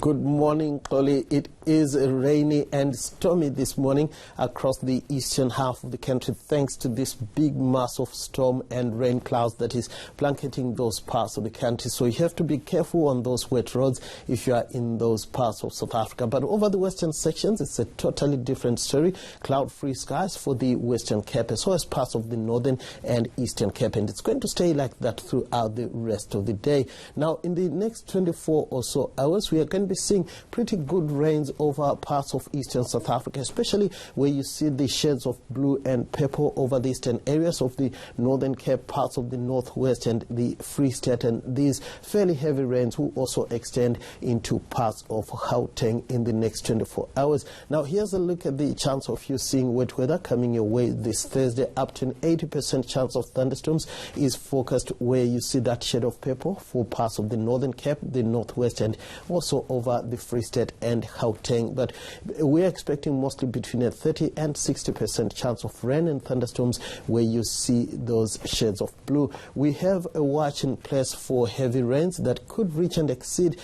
Good morning, Chloe. It is rainy and stormy this morning across the eastern half of the country thanks to this big mass of storm and rain clouds that is blanketing those parts of the country. So you have to be careful on those wet roads if you are in those parts of South Africa. But over the western sections, it's a totally different story. Cloud-free skies for the Western Cape as well as parts of the Northern and Eastern Cape. And it's going to stay like that throughout the rest of the day. Now, in the next 24 or so hours, we are going to be seeing pretty good rains over parts of eastern South Africa, especially where you see the shades of blue and purple over the eastern areas of the Northern Cape, parts of the Northwest and the Free State. And these fairly heavy rains will also extend into parts of Gauteng in the next 24 hours. Now, here's a look at the chance of you seeing wet weather coming your way this Thursday. Up to an 80% chance of thunderstorms is forecast where you see that shade of purple for parts of the Northern Cape, the Northwest, and also over the Free State and Gauteng. But we're expecting mostly between a 30 and 60% chance of rain and thunderstorms where you see those shades of blue. We have a watch in place for heavy rains that could reach and exceed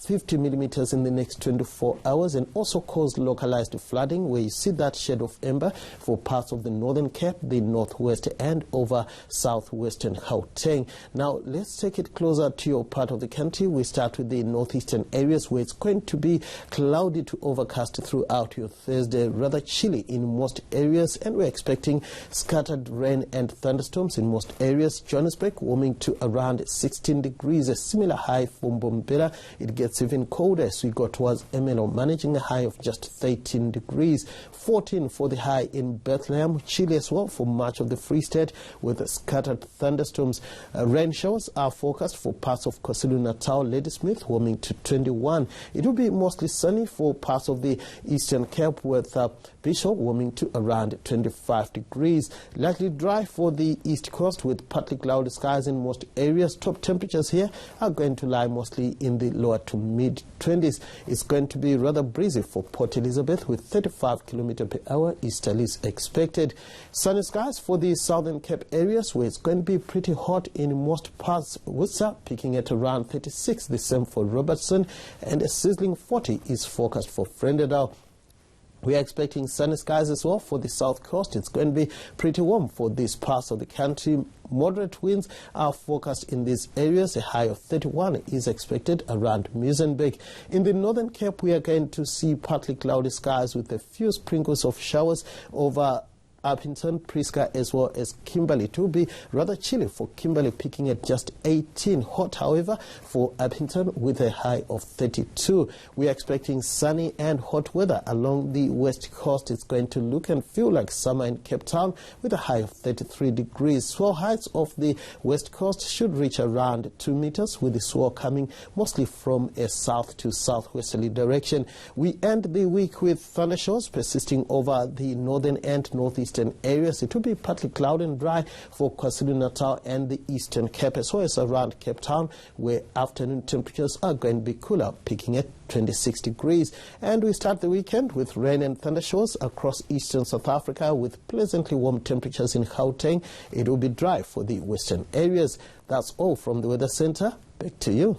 50 millimeters in the next 24 hours and also cause localized flooding where you see that shade of amber for parts of the Northern Cape, the Northwest, and over southwestern Gauteng. Now, let's take it closer to your part of the country. We start with the northeastern areas where it's going to be cloudy to overcast throughout your Thursday, rather chilly in most areas, and we're expecting scattered rain and thunderstorms in most areas. Johannesburg warming to around 16 degrees, a similar high for Mbombela. It gets even colder as we go towards Emelo, managing a high of just 13 degrees. 14 for the high in Bethlehem, chilly as well for much of the Free State with scattered thunderstorms. Rain showers are forecast for parts of KwaZulu-Natal, Ladysmith warming to 21. It will be mostly sunny for parts of the Eastern Cape with Bishop warming to around 25 degrees. Likely dry for the East Coast with partly cloudy skies in most areas. Top temperatures here are going to lie mostly in the lower to mid-20s. It's going to be rather breezy for Port Elizabeth with 35 km per hour easterlies expected. Sunny skies for the Southern Cape areas where it's going to be pretty hot in most parts. Witsa peaking at around 36, the same for Robertson, and a sizzling 40 is forecast for Vredendal. We are expecting sunny skies as well for the South Coast. It's going to be pretty warm for these parts of the country. Moderate winds are forecast in these areas. A high of 31 is expected around Muizenberg. In the Northern Cape, we are going to see partly cloudy skies with a few sprinkles of showers over Upington, Prieska, as well as Kimberley. It will be rather chilly for Kimberley, peaking at just 18. Hot, however, for Upington with a high of 32. We are expecting sunny and hot weather along the west coast. It's going to look and feel like summer in Cape Town with a high of 33 degrees. Swell heights of the west coast should reach around 2 meters, with the swell coming mostly from a south to southwesterly direction. We end the week with thundershowers persisting over the northern and northeast areas. It will be partly cloudy and dry for KwaZulu-Natal and the Eastern Cape, as well as around Cape Town, where afternoon temperatures are going to be cooler, peaking at 26 degrees. And we start the weekend with rain and thundershowers across eastern South Africa with pleasantly warm temperatures in Gauteng. It will be dry for the western areas. That's all from the Weather Center. Back to you.